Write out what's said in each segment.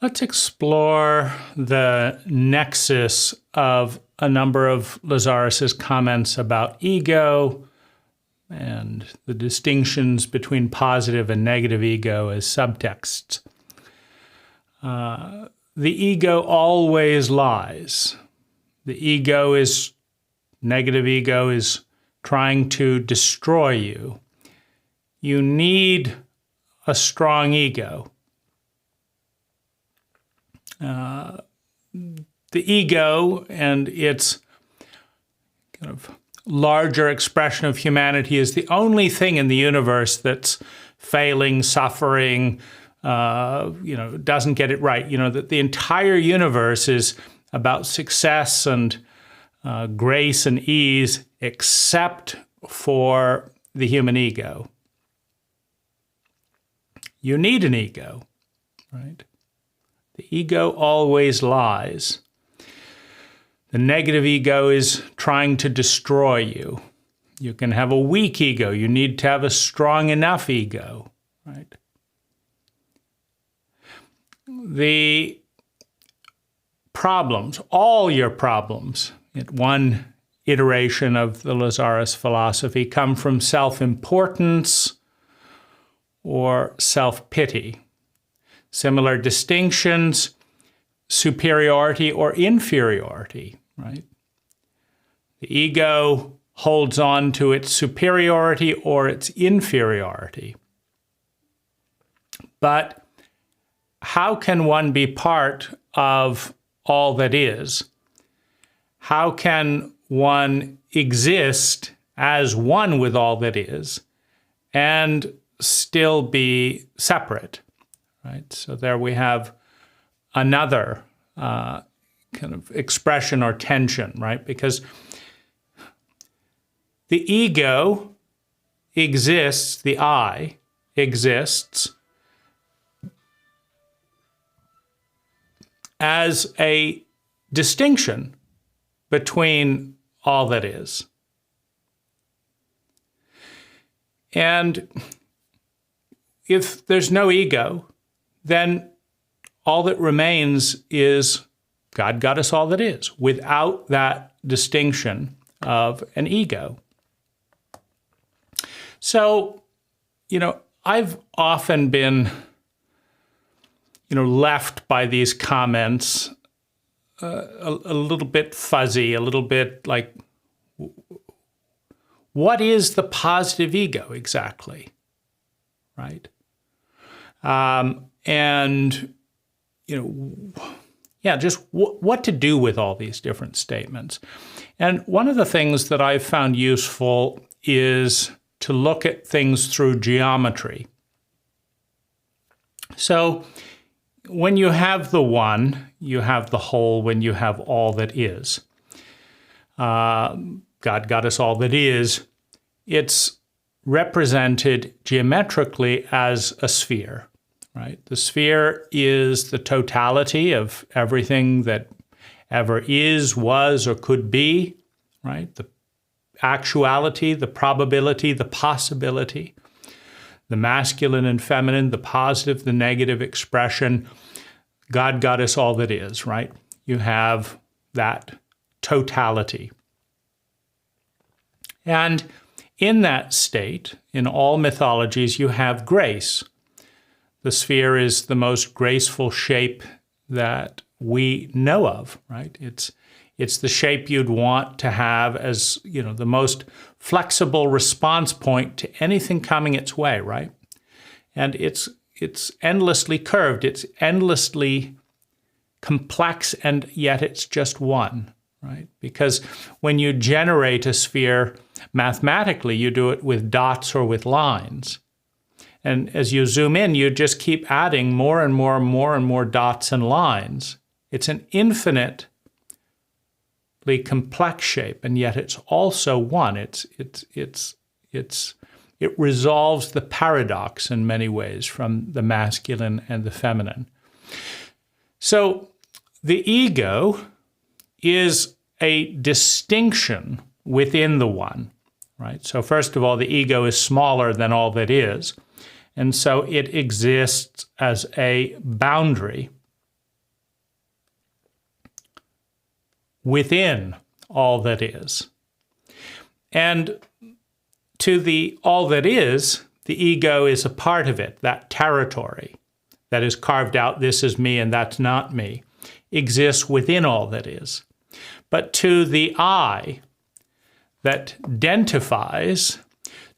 Let's explore the nexus of a number of Lazaris's comments about ego and the distinctions between positive and negative ego as subtexts. The ego always lies. Negative ego is trying to destroy you. You need a strong ego. The ego and its kind of larger expression of humanity is the only thing in the universe that's failing, suffering, doesn't get it right. That the entire universe is about success and grace and ease, except for the human ego. You need an ego, right? The ego always lies. The negative ego is trying to destroy you. You can have a weak ego. You need to have a strong enough ego, right? The problems, all your problems, at one iteration of the Lazaris philosophy, come from self-importance or self-pity. Similar distinctions, superiority or inferiority, right? The ego holds on to its superiority or its inferiority. But how can one be part of all that is? How can one exist as one with all that is and still be separate? Right? So there we have another kind of expression or tension, right? Because the ego exists, the I exists as a distinction between all that is. And if there's no ego, then all that remains is God got us all that is, without that distinction of an ego. So, I've often been, left by these comments a little bit fuzzy, a little bit like, what is the positive ego exactly, right? Just what to do with all these different statements. And one of the things that I've found useful is to look at things through geometry. So when you have the one, you have the whole when you have all that is. God got us all that is. It's represented geometrically as a sphere. Right? The sphere is the totality of everything that ever is, was, or could be, right? The actuality, the probability, the possibility, the masculine and feminine, the positive, the negative expression. God got us all that is, right? You have that totality. And in that state, in all mythologies, you have grace. The sphere is the most graceful shape that we know of, right? It's the shape you'd want to have as, the most flexible response point to anything coming its way, right? And it's endlessly curved, it's endlessly complex, and yet it's just one, right? Because when you generate a sphere mathematically, you do it with dots or with lines. And as you zoom in, you just keep adding more and more and more and more dots and lines. It's an infinitely complex shape, and yet it's also one. It resolves the paradox in many ways from the masculine and the feminine. So the ego is a distinction within the one, right? So first of all, the ego is smaller than all that is. And so it exists as a boundary within all that is. And to the all that is, the ego is a part of it. That territory that is carved out, this is me and that's not me, exists within all that is. But to the I that identifies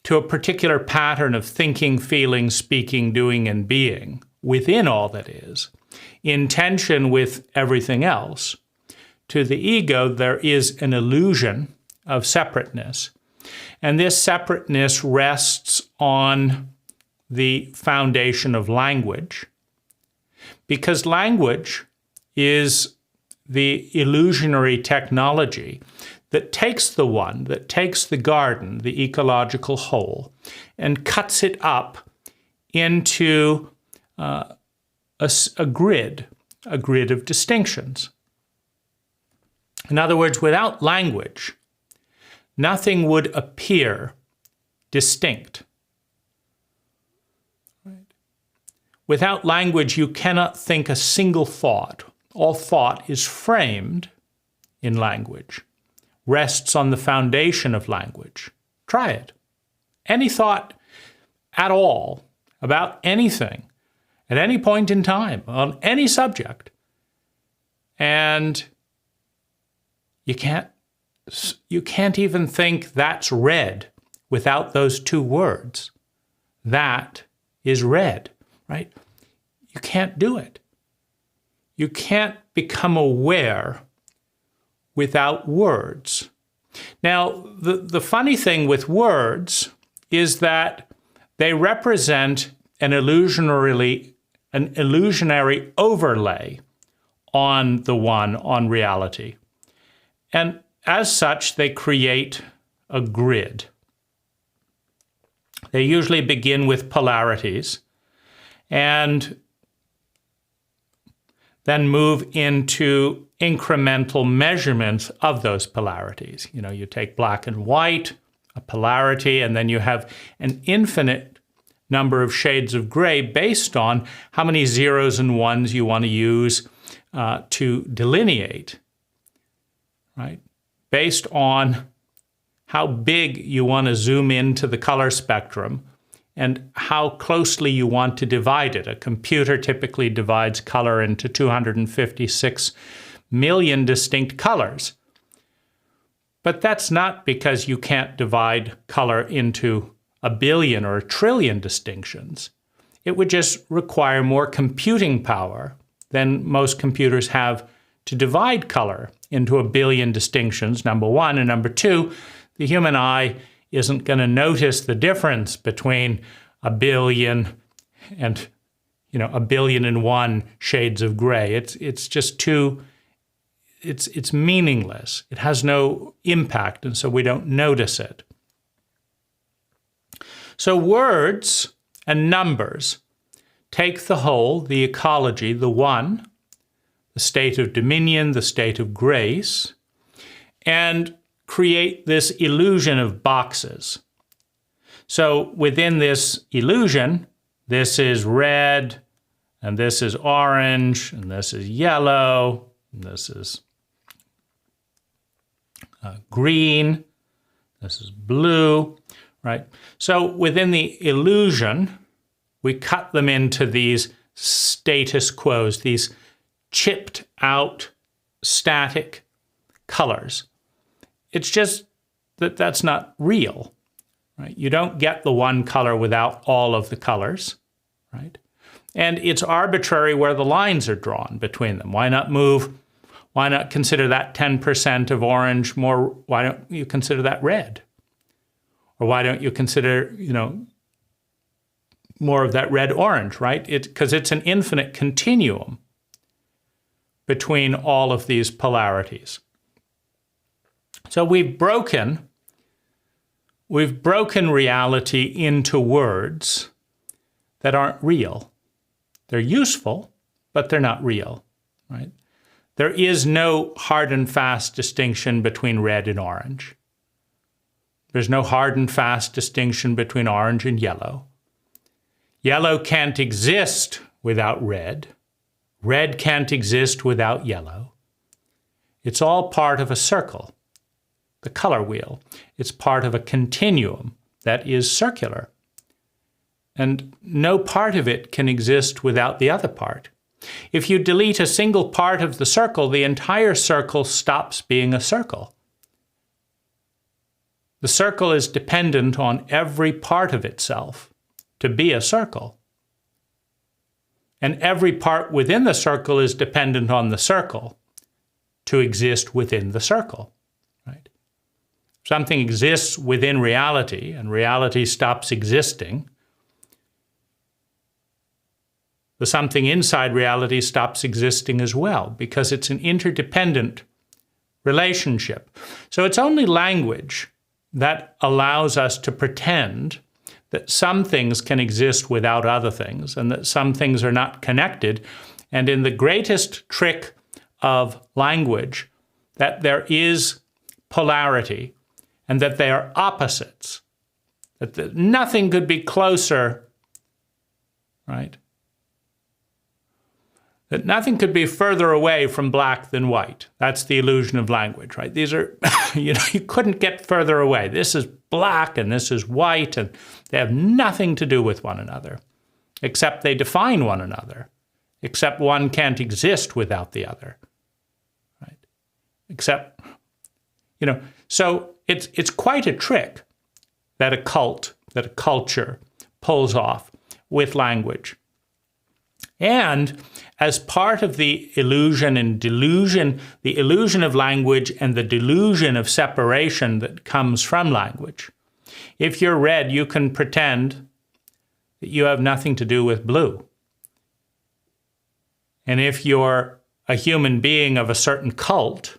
to a particular pattern of thinking, feeling, speaking, doing, and being within all that is, in tension with everything else, to the ego there is an illusion of separateness. And this separateness rests on the foundation of language, because language is the illusionary technology that takes the one, that takes the garden, the ecological whole, and cuts it up into a grid of distinctions. In other words, without language, nothing would appear distinct. Right? Without language, you cannot think a single thought. All thought is framed in language, rests on the foundation of language. Try it. Any thought at all about anything at any point in time on any subject, and you can't even think that's red without those two words. That is red, right? You can't do it. You can't become aware without words. Now, the funny thing with words is that they represent an illusionary overlay on the one, on reality. And as such, they create a grid. They usually begin with polarities and then move into incremental measurements of those polarities. You know, you take black and white, a polarity, and then you have an infinite number of shades of gray based on how many zeros and ones you want to use to delineate, right? Based on how big you want to zoom into the color spectrum and how closely you want to divide it. A computer typically divides color into 256 million distinct colors. But that's not because you can't divide color into a billion or a trillion distinctions. It would just require more computing power than most computers have to divide color into a billion distinctions, number one. And number two, the human eye isn't going to notice the difference between a billion and, a billion and one shades of gray. It's just too, it's meaningless. It has no impact, and so we don't notice it. So words and numbers take the whole, the ecology, the one, the state of dominion, the state of grace, and create this illusion of boxes. So within this illusion, this is red, and this is orange, and this is yellow, and this is green, this is blue, right? So within the illusion, we cut them into these status quos, these chipped out static colors. It's just that that's not real, right? You don't get the one color without all of the colors, right? And it's arbitrary where the lines are drawn between them. Why not consider that 10% of orange more? Why don't you consider that red? Or why don't you consider, more of that red-orange, right? Because it's an infinite continuum between all of these polarities. So we've broken reality into words that aren't real. They're useful, but they're not real, right? There is no hard and fast distinction between red and orange. There's no hard and fast distinction between orange and yellow. Yellow can't exist without red. Red can't exist without yellow. It's all part of a circle, the color wheel. It's part of a continuum that is circular. And no part of it can exist without the other part. If you delete a single part of the circle, the entire circle stops being a circle. The circle is dependent on every part of itself to be a circle. And every part within the circle is dependent on the circle to exist within the circle. Right? Something exists within reality, and reality stops existing. The something inside reality stops existing as well, because it's an interdependent relationship. So it's only language that allows us to pretend that some things can exist without other things, and that some things are not connected. And in the greatest trick of language, that there is polarity, and that they are opposites, that nothing could be closer, right? That nothing could be further away from black than white. That's the illusion of language, right? These are, you couldn't get further away. This is black and this is white, and they have nothing to do with one another, except they define one another, except one can't exist without the other, right? Except, so it's quite a trick that a cult, that a culture pulls off with language. And as part of the illusion and delusion, the illusion of language and the delusion of separation that comes from language, if you're red, you can pretend that you have nothing to do with blue. And if you're a human being of a certain cult,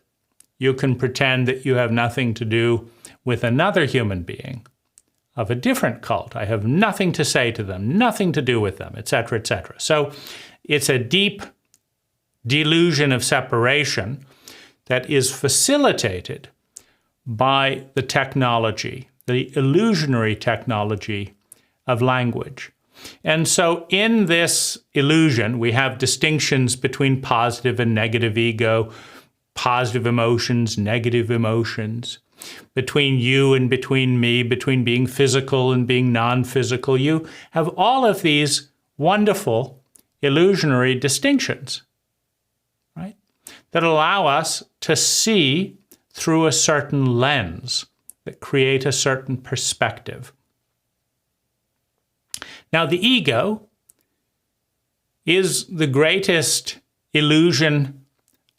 you can pretend that you have nothing to do with another human being of a different cult. I have nothing to say to them, nothing to do with them, etc., etc. So it's a deep delusion of separation that is facilitated by the technology, the illusionary technology of language. And so in this illusion, we have distinctions between positive and negative ego, positive emotions, negative emotions, between you and between me, between being physical and being non-physical. You have all of these wonderful illusionary distinctions, right, that allow us to see through a certain lens, that create a certain perspective. Now, the ego is the greatest illusion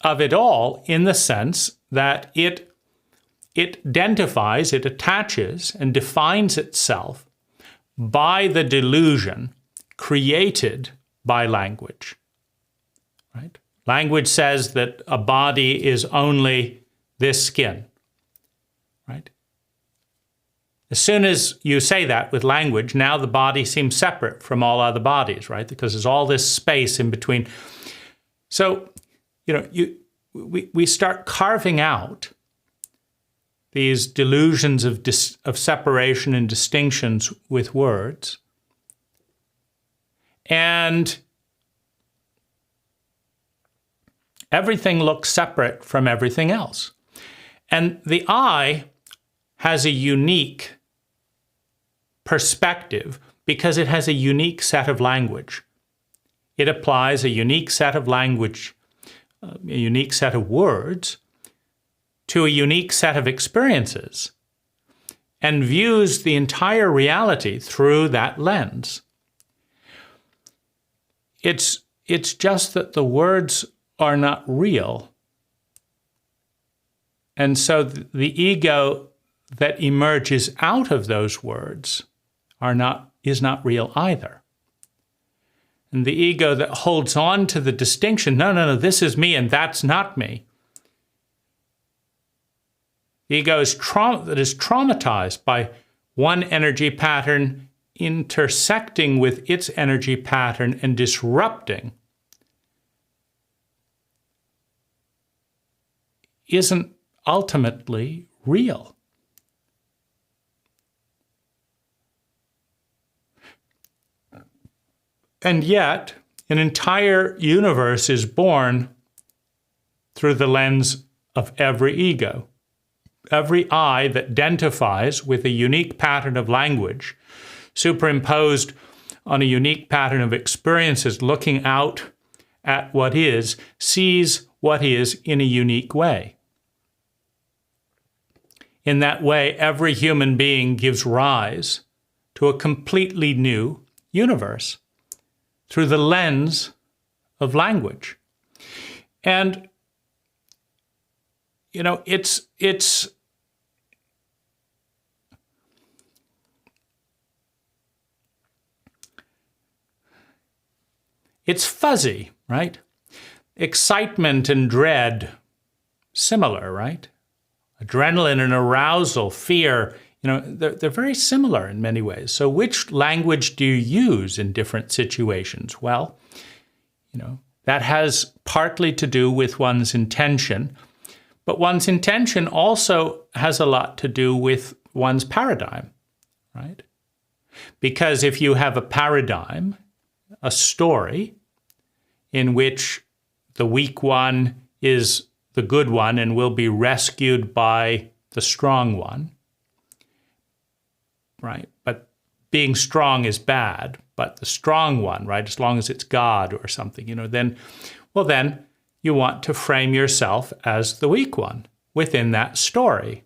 of it all, in the sense that it identifies, it attaches and defines itself by the delusion created by language, right? Language says that a body is only this skin, right? As soon as you say that with language, now the body seems separate from all other bodies, right? Because there's all this space in between. So, we start carving out these delusions of separation and distinctions with words. And everything looks separate from everything else. And the I has a unique perspective because it has a unique set of language. It applies a unique set of language, a unique set of words to a unique set of experiences, and views the entire reality through that lens. It's just that the words are not real. And so the ego that emerges out of those words is not real either. And the ego that holds on to the distinction, no, this is me and that's not me. The ego that is traumatized by one energy pattern intersecting with its energy pattern and disrupting isn't ultimately real. And yet, an entire universe is born through the lens of every ego. Every I that identifies with a unique pattern of language, superimposed on a unique pattern of experiences, looking out at what is, sees what is in a unique way. In that way, every human being gives rise to a completely new universe through the lens of language. And, you know, it's fuzzy, right? Excitement and dread, similar, right? Adrenaline and arousal, fear, you know, they're very similar in many ways. So which language do you use in different situations? Well, you know, that has partly to do with one's intention, but one's intention also has a lot to do with one's paradigm, right? Because if you have a paradigm, a story in which the weak one is the good one and will be rescued by the strong one, right? But being strong is bad, but the strong one, right, as long as it's God or something, you know, then you want to frame yourself as the weak one within that story,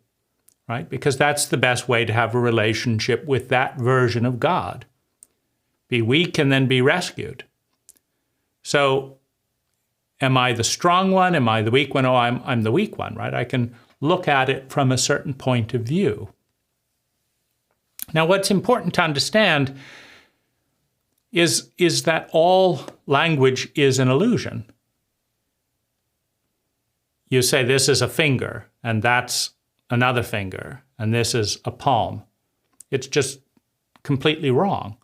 right? Because that's the best way to have a relationship with that version of God. Be weak and then be rescued. So am I the strong one? Am I the weak one? Oh, I'm the weak one, right? I can look at it from a certain point of view. Now, what's important to understand is that all language is an illusion. You say this is a finger, and that's another finger, and this is a palm. It's just completely wrong.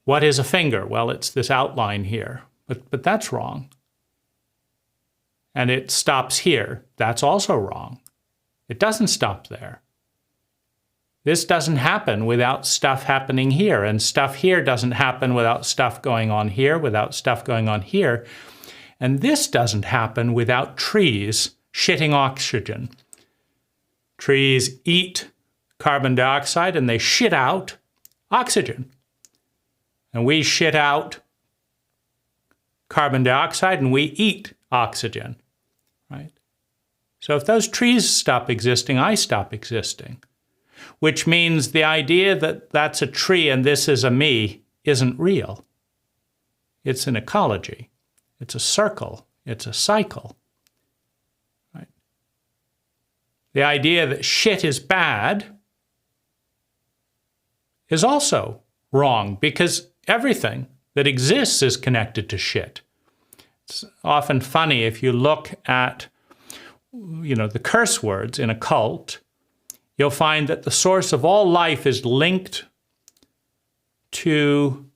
What is a finger? Well, it's this outline here, but that's wrong. And it stops here. That's also wrong. It doesn't stop there. This doesn't happen without stuff happening here, and stuff here doesn't happen without stuff going on here, without stuff going on here. And this doesn't happen without trees shitting oxygen. Trees eat carbon dioxide and they shit out oxygen. And we shit out carbon dioxide and we eat oxygen, right? So if those trees stop existing, I stop existing, which means the idea that that's a tree and this is a me isn't real. It's an ecology. It's a circle. It's a cycle, right? The idea that shit is bad is also wrong because everything that exists is connected to shit. It's often funny if you look at, you know, the curse words in a cult, you'll find that the source of all life is linked to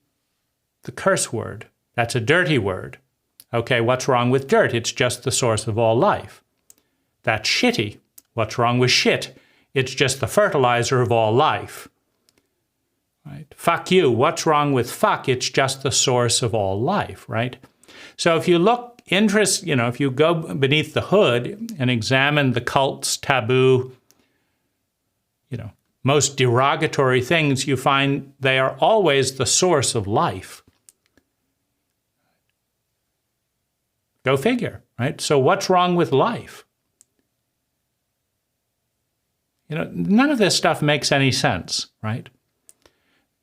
the curse word. That's a dirty word. Okay, what's wrong with dirt? It's just the source of all life. That's shitty. What's wrong with shit? It's just the fertilizer of all life. Right? Fuck you. What's wrong with fuck? It's just the source of all life, right? So if you look if you go beneath the hood and examine the cult's taboo, most derogatory things, you find they are always the source of life. Go figure, right? So what's wrong with life? None of this stuff makes any sense, right?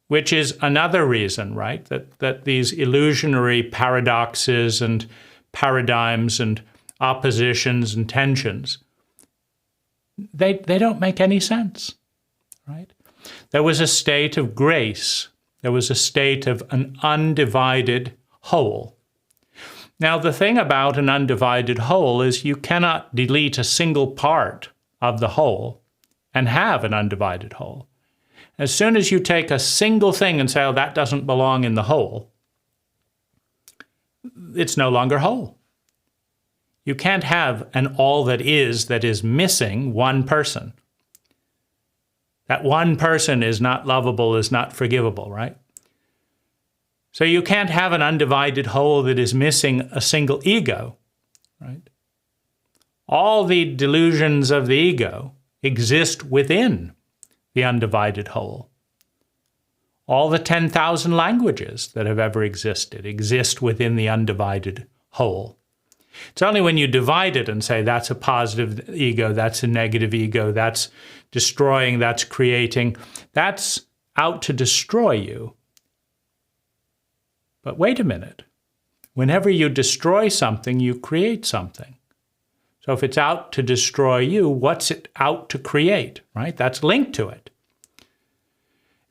Which is another reason, right, that these illusionary paradoxes and paradigms and oppositions and tensions, they don't make any sense, right? There was a state of grace. There was a state of an undivided whole. Now, the thing about an undivided whole is you cannot delete a single part of the whole and have an undivided whole. As soon as you take a single thing and say, oh, that doesn't belong in the whole, it's no longer whole. You can't have an all that is missing one person. That one person is not lovable, is not forgivable, right? So you can't have an undivided whole that is missing a single ego, right? All the delusions of the ego exist within the undivided whole. All the 10,000 languages that have ever existed exist within the undivided whole. It's only when you divide it and say that's a positive ego, that's a negative ego, that's destroying, that's creating, that's out to destroy you. But wait a minute. Whenever you destroy something, you create something. So if it's out to destroy you, what's it out to create, right? That's linked to it.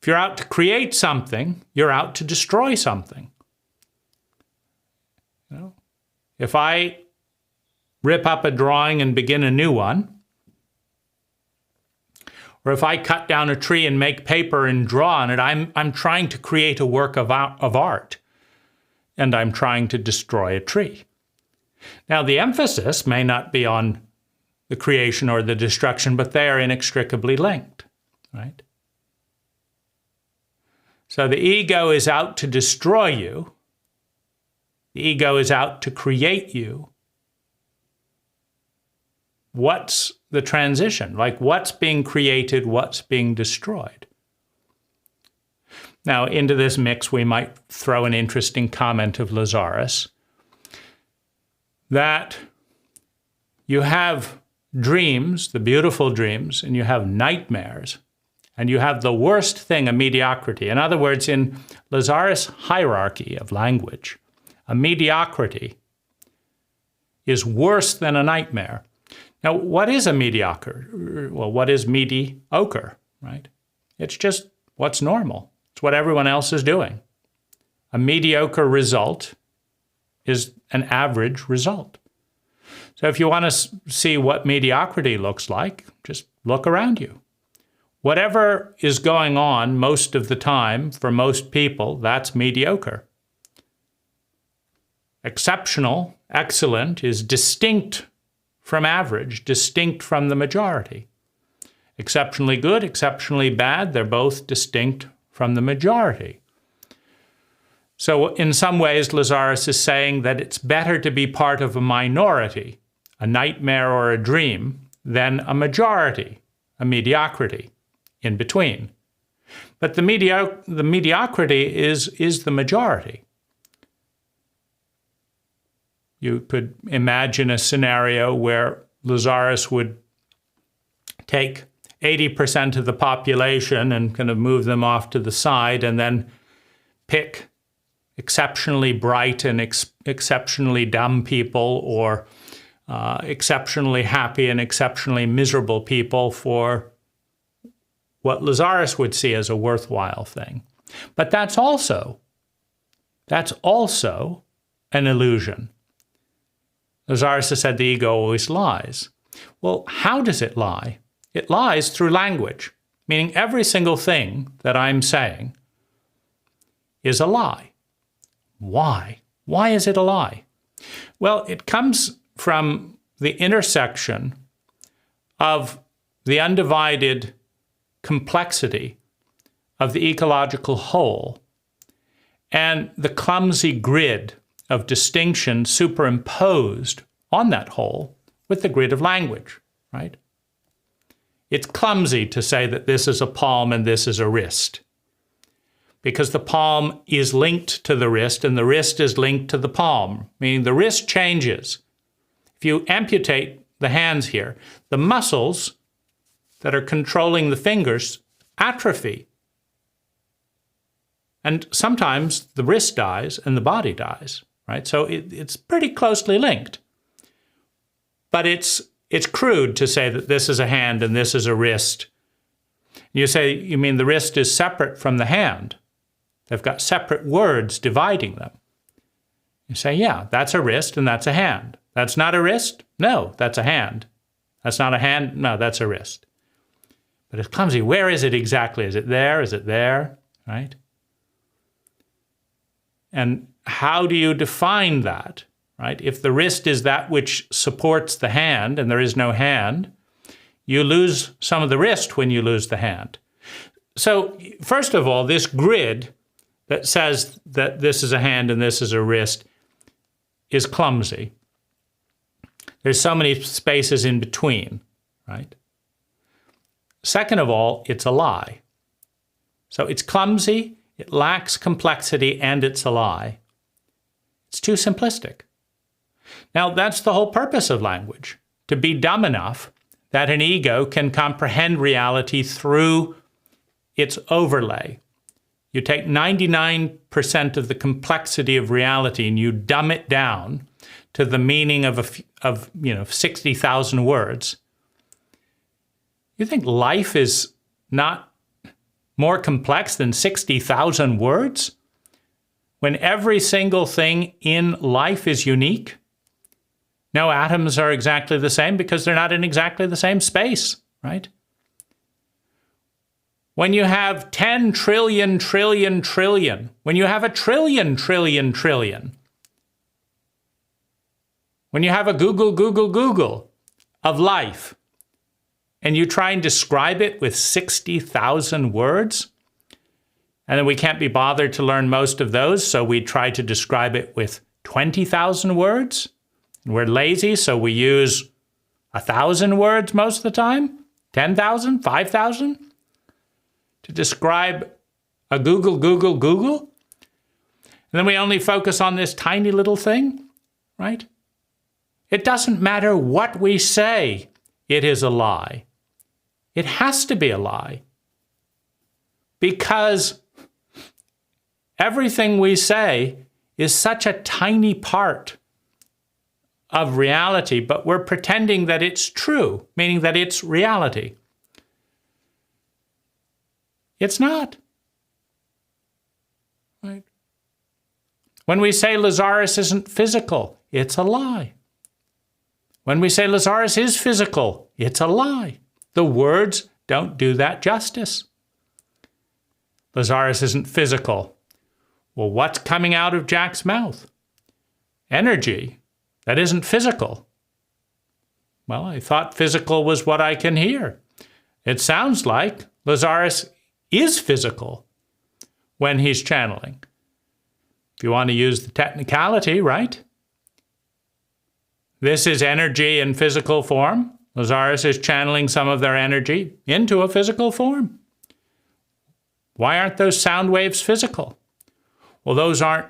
If you're out to create something, you're out to destroy something. You know? If I rip up a drawing and begin a new one, or if I cut down a tree and make paper and draw on it, I'm trying to create a work of art, and I'm trying to destroy a tree. Now, the emphasis may not be on the creation or the destruction, but they are inextricably linked, right? So the ego is out to destroy you. The ego is out to create you. What's the transition? Like, what's being created, what's being destroyed? Now, into this mix, we might throw an interesting comment of Lazaris, that you have dreams, the beautiful dreams, and you have nightmares, and you have the worst thing, a mediocrity. In other words, in Lazaris' hierarchy of language, a mediocrity is worse than a nightmare. Now, what is a mediocre? Well, what is mediocre, right? It's just what's normal. It's what everyone else is doing. A mediocre result is an average result. So if you want to see what mediocrity looks like, just look around you. Whatever is going on most of the time for most people, that's mediocre. Exceptional, excellent, is distinct from average, distinct from the majority. Exceptionally good, exceptionally bad, they're both distinct from the majority. So in some ways, Lazaris is saying that it's better to be part of a minority, a nightmare or a dream, than a majority, a mediocrity, in between. But the mediocrity is the majority. You could imagine a scenario where Lazaris would take 80% of the population and kind of move them off to the side and then pick exceptionally bright and exceptionally dumb people, or exceptionally happy and exceptionally miserable people for what Lazaris would see as a worthwhile thing. But that's also an illusion. Lazaris has said the ego always lies. Well, how does it lie? It lies through language, meaning every single thing that I'm saying is a lie. Why? Why is it a lie? Well, it comes from the intersection of the undivided complexity of the ecological whole and the clumsy grid of distinction superimposed on that whole with the grid of language, right? It's clumsy to say that this is a palm and this is a wrist, because the palm is linked to the wrist and the wrist is linked to the palm, meaning the wrist changes. If you amputate the hands here, the muscles that are controlling the fingers atrophy. And sometimes the wrist dies and the body dies, right? So it's pretty closely linked. But it's crude to say that this is a hand and this is a wrist. You say, you mean the wrist is separate from the hand? They've got separate words dividing them. You say, yeah, that's a wrist and that's a hand. That's not a wrist? No, that's a hand. That's not a hand? No, that's a wrist. But it's clumsy. Where is it exactly? Is it there? Is it there? Right? And how do you define that? Right? If the wrist is that which supports the hand and there is no hand, you lose some of the wrist when you lose the hand. So first of all, this grid that says that this is a hand and this is a wrist is clumsy. There's so many spaces in between, right? Second of all, it's a lie. So it's clumsy, it lacks complexity, and it's a lie. It's too simplistic. Now, that's the whole purpose of language, to be dumb enough that an ego can comprehend reality through its overlay. You take 99% of the complexity of reality and you dumb it down to the meaning of 60,000 words. You think life is not more complex than 60,000 words? When every single thing in life is unique? No atoms are exactly the same because they're not in exactly the same space, right? When you have 10 trillion, when you have a trillion, when you have a Google of life, and you try and describe it with 60,000 words, and then we can't be bothered to learn most of those, so we try to describe it with 20,000 words. We're lazy, so we use 1,000 words most of the time, 10,000, 5,000, to describe a Google. And then we only focus on this tiny little thing, right? It doesn't matter what we say, it is a lie. It has to be a lie. Because everything we say is such a tiny part of reality, but we're pretending that it's true, meaning that it's reality. It's not. Right? When we say Lazaris isn't physical, it's a lie. When we say Lazaris is physical, it's a lie. The words don't do that justice. Lazaris isn't physical. Well, what's coming out of Jach's mouth? Energy. That isn't physical. Well, I thought physical was what I can hear. It sounds like Lazaris is physical when he's channeling. If you want to use the technicality, right? This is energy in physical form. Lazaris is channeling some of their energy into a physical form. Why aren't those sound waves physical? Well, those aren't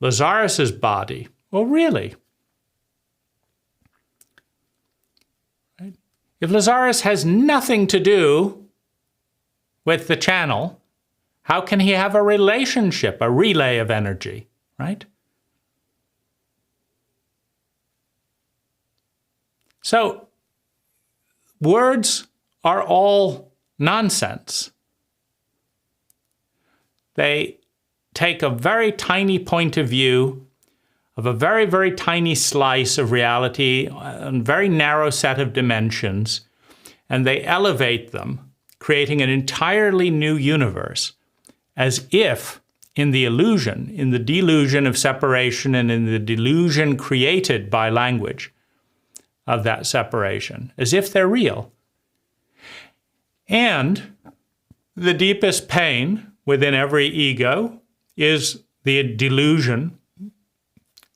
Lazaris's body. Well, really? Right? If Lazaris has nothing to do with the channel, how can he have a relationship, a relay of energy, right? So, words are all nonsense. They take a very tiny point of view of a very, very tiny slice of reality, a very narrow set of dimensions, and they elevate them, creating an entirely new universe, as if in the illusion, in the delusion of separation and in the delusion created by language of that separation, as if they're real. And the deepest pain within every ego is the delusion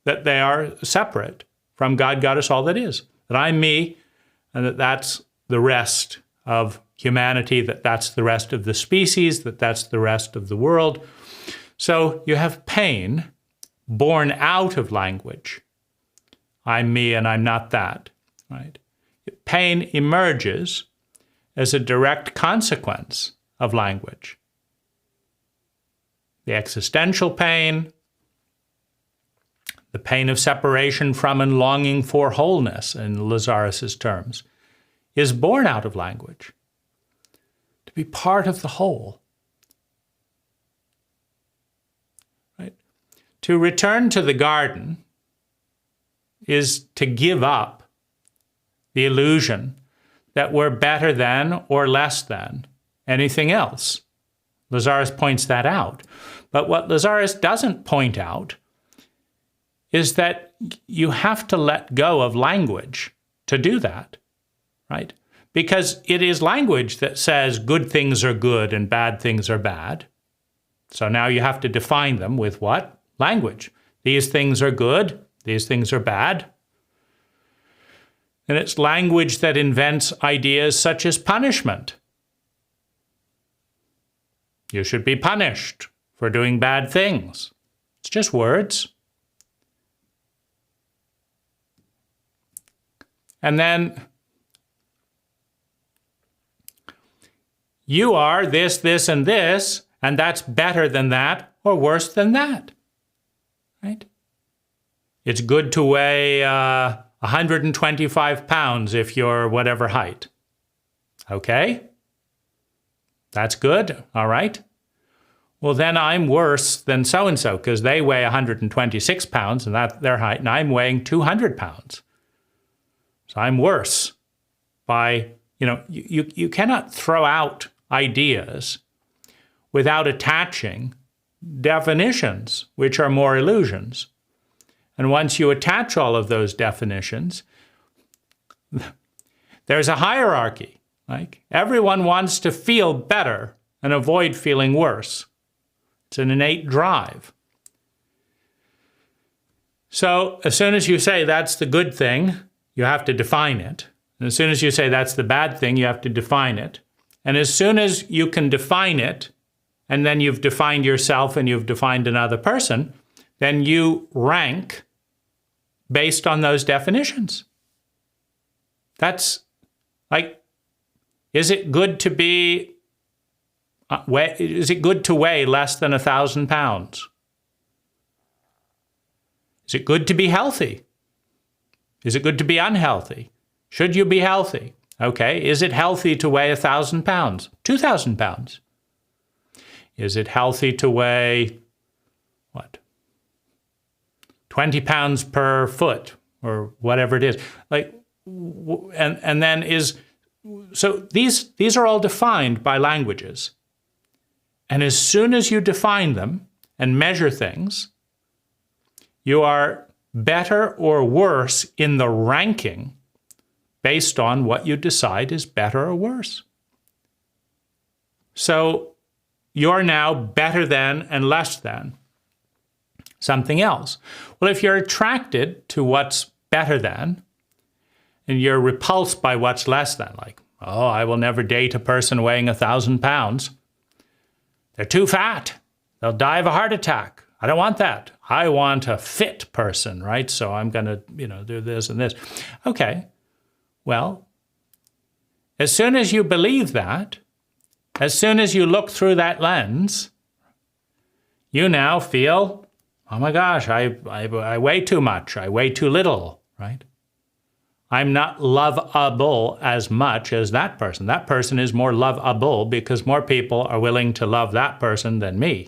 that they are separate from God, Goddess, all that is. That I'm me, and that that's the rest of humanity, that that's the rest of the species, that that's the rest of the world. So you have pain born out of language. I'm me and I'm not that, right? Pain emerges as a direct consequence of language. The existential pain, the pain of separation from and longing for wholeness, in Lazaris's terms, is born out of language. To be part of the whole. Right? To return to the garden is to give up the illusion that we're better than or less than anything else. Lazaris points that out. But what Lazaris doesn't point out is that you have to let go of language to do that, right? Because it is language that says good things are good and bad things are bad. So now you have to define them with what? Language. These things are good, these things are bad. And it's language that invents ideas such as punishment. You should be punished for doing bad things. It's just words. And then you are this, this, and this, and that's better than that or worse than that, right? It's good to weigh 125 pounds if you're whatever height. Okay? That's good, all right? Well, then I'm worse than so-and-so because they weigh 126 pounds and that's their height, and I'm weighing 200 pounds. So I'm worse by, you cannot throw out ideas without attaching definitions, which are more illusions. And once you attach all of those definitions, there's a hierarchy. Like everyone wants to feel better and avoid feeling worse. It's an innate drive. So as soon as you say that's the good thing, you have to define it. And as soon as you say that's the bad thing, you have to define it. And as soon as you can define it, and then you've defined yourself and you've defined another person, then you rank based on those definitions. That's like, is it good to weigh less than 1,000 pounds? Is it good to be healthy? Is it good to be unhealthy? Should you be healthy? Okay, is it healthy to weigh 1,000 pounds? 2,000 pounds? Is it healthy to weigh, 20 pounds per foot or whatever it is? Like, and then so these are all defined by languages. And as soon as you define them and measure things, you are better or worse in the ranking based on what you decide is better or worse. So you're now better than and less than something else. Well, if you're attracted to what's better than, and you're repulsed by what's less than, like, oh, I will never date a person weighing 1,000 pounds. They're too fat. They'll die of a heart attack. I don't want that. I want a fit person, right? So I'm going to, do this and this. Okay. Well, as soon as you believe that, as soon as you look through that lens, you now feel, oh my gosh, I weigh too much. I weigh too little, right? I'm not lovable as much as that person. That person is more lovable because more people are willing to love that person than me.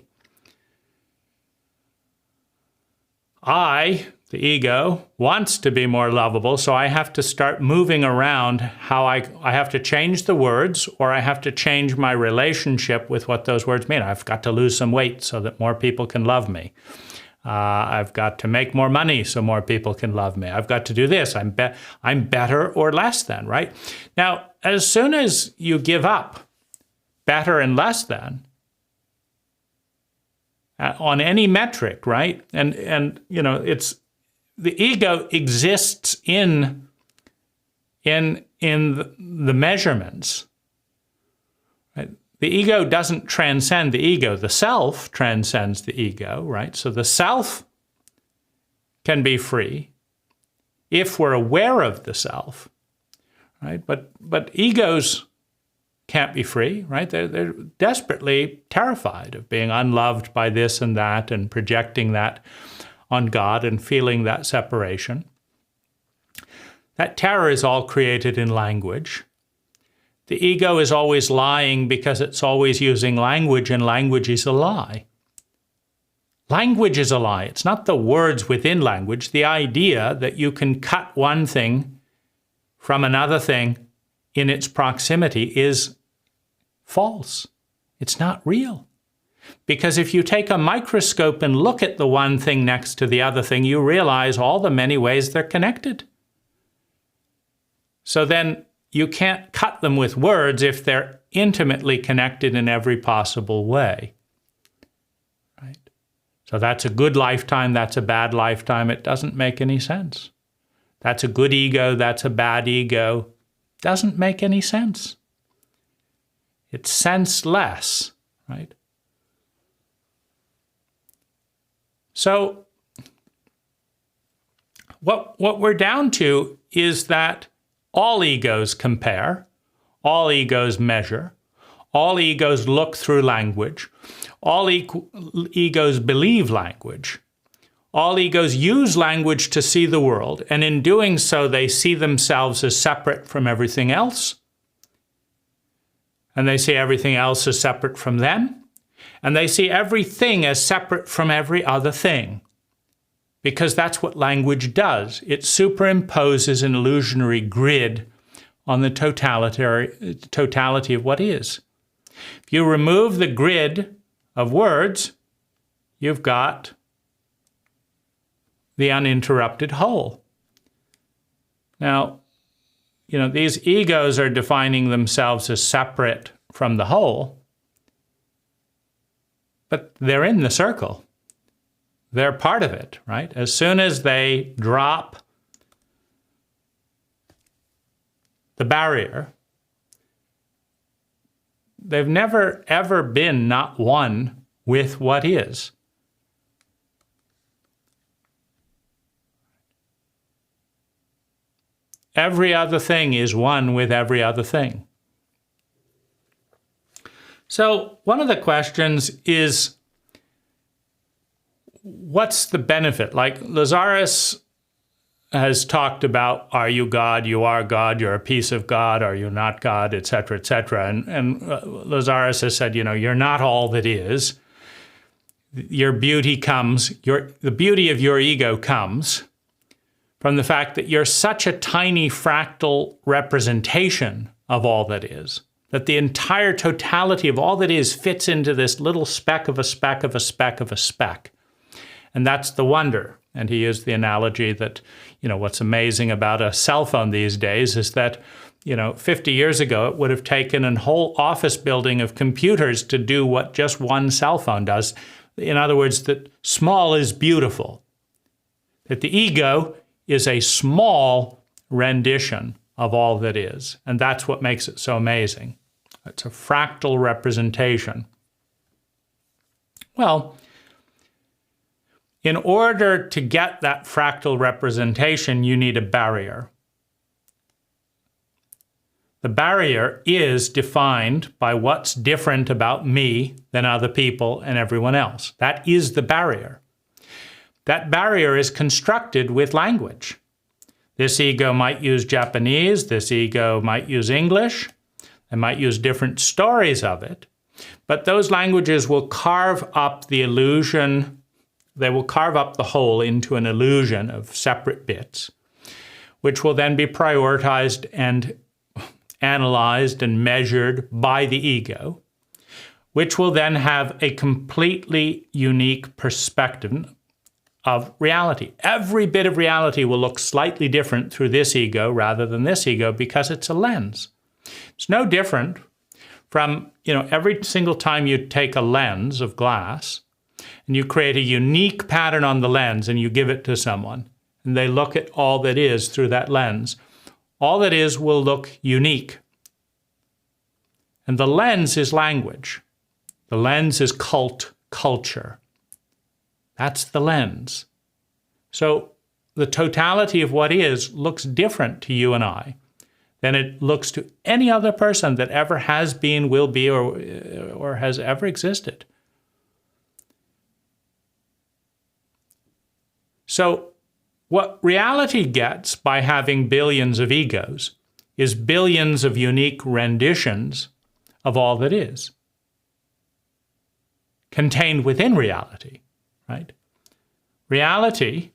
The ego, wants to be more lovable, so I have to start moving around how I have to change the words, or I have to change my relationship with what those words mean. I've got to lose some weight so that more people can love me. I've got to make more money so more people can love me. I've got to do this. I'm better or less than, right? Now, as soon as you give up better and less than, on any metric, right? And it's the ego exists in the measurements. Right? The ego doesn't transcend the ego. The self transcends the ego, right? So the self can be free if we're aware of the self, right? But egos can't be free, right? They're desperately terrified of being unloved by this and that and projecting that on God and feeling that separation. That terror is all created in language. The ego is always lying because it's always using language, and language is a lie. Language is a lie. It's not the words within language. The idea that you can cut one thing from another thing in its proximity is false. It's not real. Because if you take a microscope and look at the one thing next to the other thing, you realize all the many ways they're connected. So then you can't cut them with words if they're intimately connected in every possible way. Right? So that's a good lifetime, that's a bad lifetime. It doesn't make any sense. That's a good ego, that's a bad ego. Doesn't make any sense. It's senseless, right? So what we're down to is that all egos compare, all egos measure, all egos look through language, all egos believe language, all egos use language to see the world, and in doing so, they see themselves as separate from everything else, and they see everything else as separate from them, and they see everything as separate from every other thing, because that's what language does. It superimposes an illusionary grid on the totality of what is. If you remove the grid of words, you've got the uninterrupted whole. Now, these egos are defining themselves as separate from the whole, but they're in the circle. They're part of it, right? As soon as they drop the barrier, they've never, ever been not one with what is. Every other thing is one with every other thing. So one of the questions is, what's the benefit? Like Lazaris has talked about, are you God, you are God, you're a piece of God, are you not God, etc., etc. And Lazaris has said, you're not all that is. Your beauty comes, the beauty of your ego comes from the fact that you're such a tiny fractal representation of all that is, that the entire totality of all that is fits into this little speck of a speck of a speck of a speck. And that's the wonder. And he used the analogy that, what's amazing about a cell phone these days is that, 50 years ago, it would have taken a whole office building of computers to do what just one cell phone does. In other words, that small is beautiful. That the ego is a small rendition of all that is. And that's what makes it so amazing. It's a fractal representation. Well, in order to get that fractal representation, you need a barrier. The barrier is defined by what's different about me than other people and everyone else. That is the barrier. That barrier is constructed with language. This ego might use Japanese, this ego might use English, they might use different stories of it, but those languages will carve up the illusion. They will carve up the whole into an illusion of separate bits, which will then be prioritized and analyzed and measured by the ego, which will then have a completely unique perspective of reality. Every bit of reality will look slightly different through this ego rather than this ego because it's a lens. It's no different from, every single time you take a lens of glass and you create a unique pattern on the lens and you give it to someone and they look at all that is through that lens, all that is will look unique. And the lens is language. The lens is culture. That's the lens. So the totality of what is looks different to you and I than it looks to any other person that ever has been, will be, or has ever existed. So what reality gets by having billions of egos is billions of unique renditions of all that is, contained within reality, right? Reality,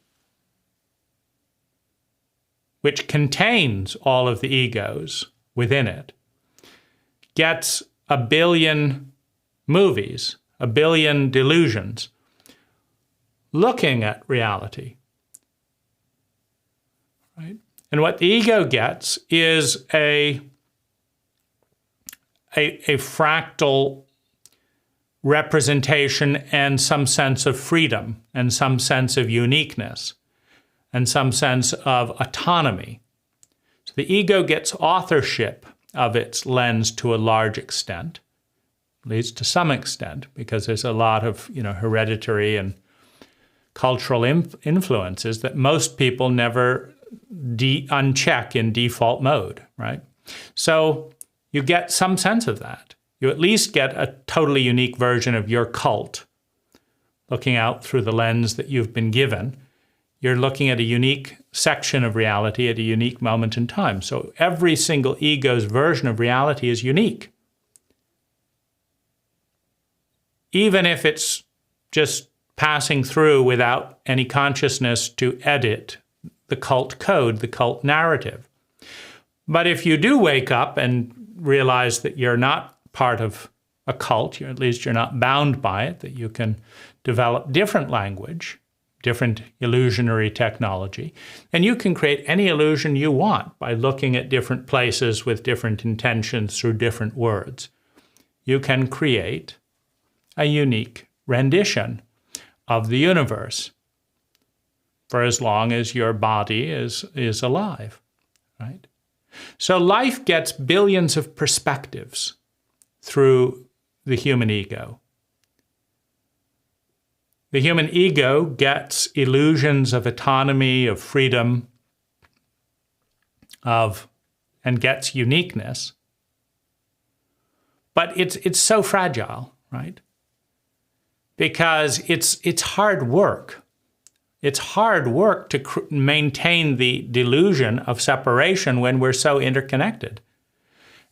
which contains all of the egos within it, gets a billion movies, a billion delusions, looking at reality, right? And what the ego gets is a fractal representation and some sense of freedom and some sense of uniqueness. and some sense of autonomy. So the ego gets authorship of its lens to a large extent, at least to some extent, because there's a lot of hereditary and cultural influences that most people never uncheck in default mode, right? So you get some sense of that. You at least get a totally unique version of your cult looking out through the lens that you've been given. You're looking at a unique section of reality at a unique moment in time. So every single ego's version of reality is unique. Even if it's just passing through without any consciousness to edit the cult code, the cult narrative. But if you do wake up and realize that you're not part of a cult, at least you're not bound by it, that you can develop different language, different illusionary technology, and you can create any illusion you want by looking at different places with different intentions through different words. You can create a unique rendition of the universe for as long as your body is alive, right? So life gets billions of perspectives through the human ego. The human ego gets illusions of autonomy, of freedom, and gets uniqueness. But it's so fragile, right? Because it's hard work. It's hard work to maintain the delusion of separation when we're so interconnected.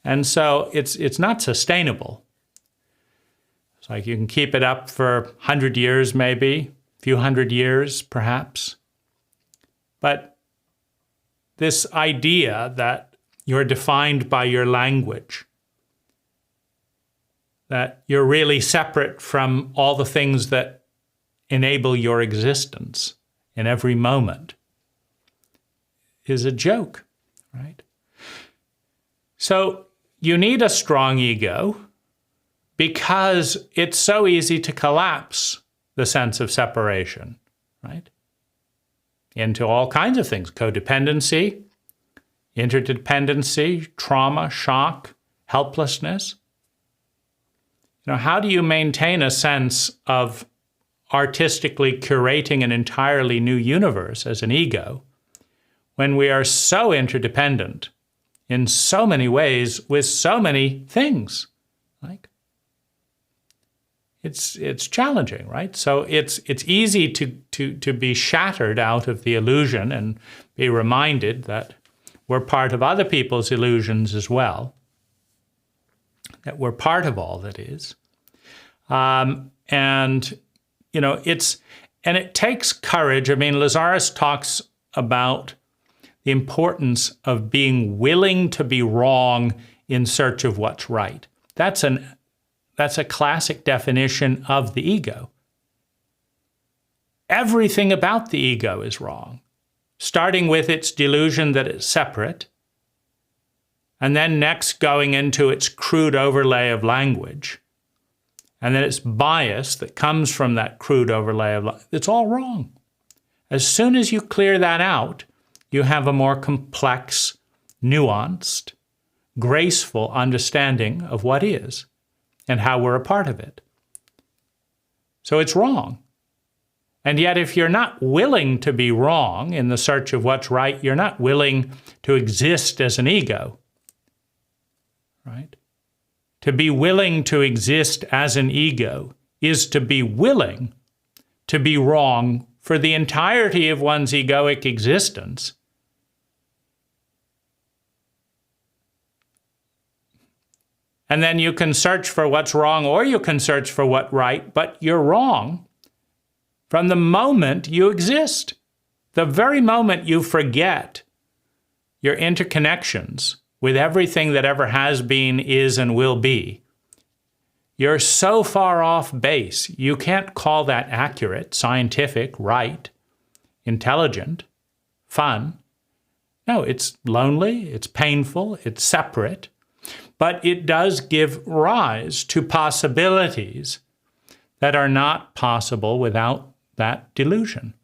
And so it's not sustainable. It's like you can keep it up for 100 years maybe, a few hundred years perhaps. But this idea that you're defined by your language, that you're really separate from all the things that enable your existence in every moment, is a joke, right? So you need a strong ego because it's so easy to collapse the sense of separation, right? Into all kinds of things: codependency, interdependency, trauma, shock, helplessness. How do you maintain a sense of artistically curating an entirely new universe as an ego when we are so interdependent in so many ways with so many things? Like, it's challenging, right? So it's easy to be shattered out of the illusion and be reminded that we're part of other people's illusions as well, that we're part of all that is. It takes courage. I mean, Lazaris talks about the importance of being willing to be wrong in search of what's right. That's a classic definition of the ego. Everything about the ego is wrong, starting with its delusion that it's separate, and then next going into its crude overlay of language, and then its bias that comes from that crude overlay of language. It's all wrong. As soon as you clear that out, you have a more complex, nuanced, graceful understanding of what is and how we're a part of it. So it's wrong. And yet, if you're not willing to be wrong in the search of what's right, you're not willing to exist as an ego, right? To be willing to exist as an ego is to be willing to be wrong for the entirety of one's egoic existence. And then you can search for what's wrong or you can search for what's right, but you're wrong from the moment you exist. The very moment you forget your interconnections with everything that ever has been, is, and will be, you're so far off base, you can't call that accurate, scientific, right, intelligent, fun. No, it's lonely, it's painful, it's separate, but it does give rise to possibilities that are not possible without that delusion.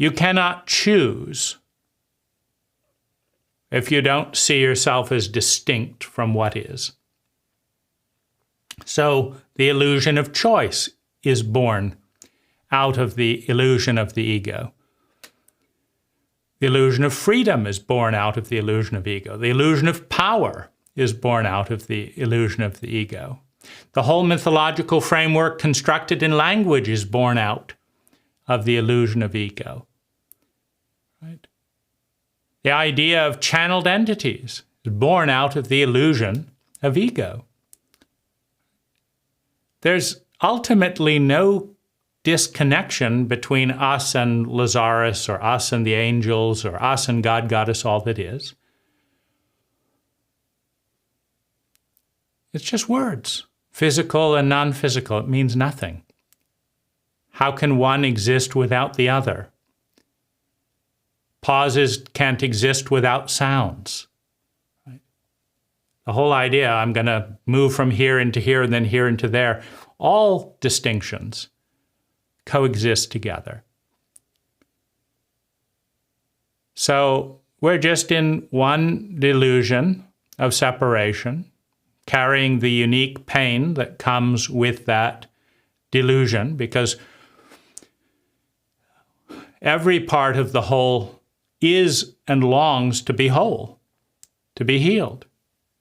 You cannot choose if you don't see yourself as distinct from what is. So the illusion of choice is born out of the illusion of the ego. The illusion of freedom is born out of the illusion of ego. The illusion of power is born out of the illusion of the ego. The whole mythological framework constructed in language is born out of the illusion of ego. Right? The idea of channeled entities is born out of the illusion of ego. There's ultimately no disconnection between us and Lazaris, or us and the angels, or us and God, Goddess, all that is. It's just words, physical and non-physical. It means nothing. How can one exist without the other? Pauses can't exist without sounds. Right? The whole idea, I'm going to move from here into here and then here into there, all distinctions coexist together. So we're just in one delusion of separation, carrying the unique pain that comes with that delusion, because every part of the whole is and longs to be whole, to be healed.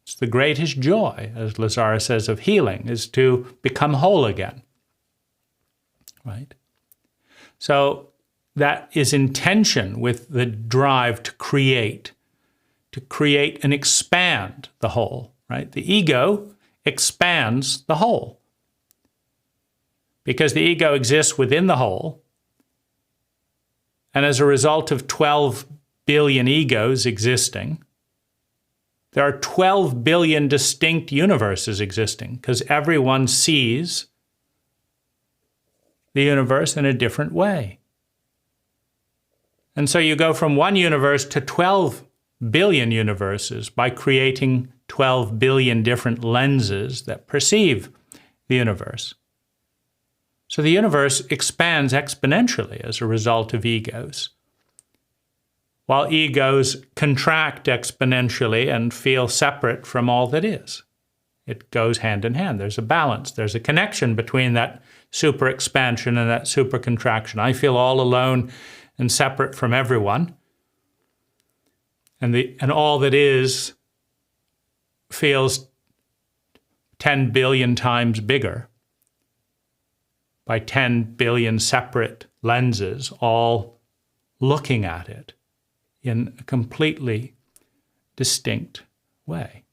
It's the greatest joy, as Lazaris says, of healing, is to become whole again. Right? So that is in tension with the drive to create and expand the whole. Right? The ego expands the whole. Because the ego exists within the whole, and as a result of 12 billion egos existing, there are 12 billion distinct universes existing, because everyone sees the universe in a different way. And so you go from one universe to 12 billion universes by creating 12 billion different lenses that perceive the universe. So the universe expands exponentially as a result of egos, while egos contract exponentially and feel separate from all that is. It goes hand in hand. There's a balance. There's a connection between that super expansion and that super contraction. I feel all alone and separate from everyone, and all that is feels 10 billion times bigger by 10 billion separate lenses, all looking at it in a completely distinct way.